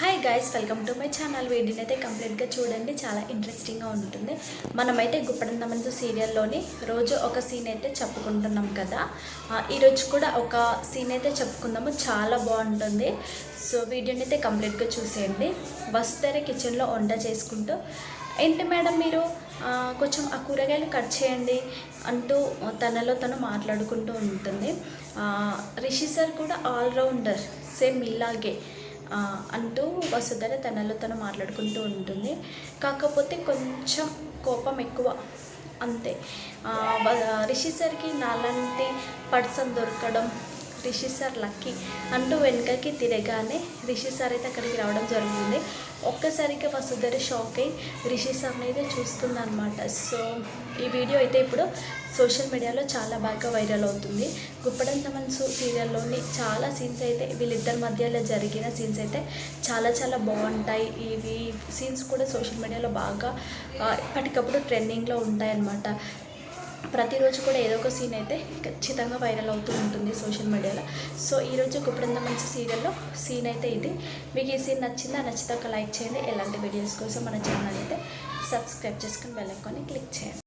Hi guys, welcome to my channel. వీడియోని అయితే కంప్లీట్గా చూడండి, చాలా ఇంట్రెస్టింగ్గా ఉంటుంది. మనమైతే గుప్పడంత మంచు సీరియల్లోని రోజు ఒక సీన్ అయితే చెప్పుకుంటున్నాం కదా. ఈరోజు కూడా ఒక సీన్ అయితే చెప్పుకుందాము, చాలా బాగుంటుంది. సో వీడియోని అయితే కంప్లీట్గా చూసేయండి. వసుధర కిచెన్లో వంట చేసుకుంటూ, ఏంటి మేడం మీరు కొంచెం ఆ కూరగాయలు కట్ చేయండి అంటూ తనలో తను మాట్లాడుకుంటూ ఉంటుంది. రిషి సార్ కూడా ఆల్రౌండర్, సేమ్ ఇలాగే అంటూ వసుధర తనలో తను మాట్లాడుకుంటూ ఉంటుంది. కాకపోతే కొంచెం కోపం ఎక్కువ, అంతే. రిషి సార్కి నాలాంటి పర్సన్ దొరకడం రిషి సార్ లక్కీ అంటూ వెనుకకి తిరగానే రిషి సార్ అయితే అక్కడికి రావడం జరుగుతుంది. ఒక్కసారిగా వసుధర షాక్ అయి రిషి సార్ని అయితే చూస్తుంది అనమాట. సో ఈ వీడియో అయితే ఇప్పుడు సోషల్ మీడియాలో చాలా బాగా వైరల్ అవుతుంది. గుప్పడంత మంచు సీరియల్లోని చాలా సీన్స్ అయితే వీళ్ళిద్దరి మధ్యలో జరిగిన సీన్స్ అయితే చాలా బాగుంటాయి. ఇవి సీన్స్ కూడా సోషల్ మీడియాలో బాగా ఎప్పటికప్పుడు ట్రెండింగ్లో ఉంటాయి అన్నమాట. ప్రతిరోజు కూడా ఏదో ఒక సీన్ అయితే ఖచ్చితంగా వైరల్ అవుతూ ఉంటుంది సోషల్ మీడియాలో. సో ఈరోజు గుప్పడంత మంచి సీరియల్లో సీన్ అయితే ఇది. మీకు ఈ సీన్ నచ్చితే ఒక లైక్ చేయండి. ఎలాంటి వీడియోస్ కోసం మన ఛానల్ అయితే సబ్స్క్రైబ్ చేసుకుని బెల్ ఐకాన్ని క్లిక్ చేయండి.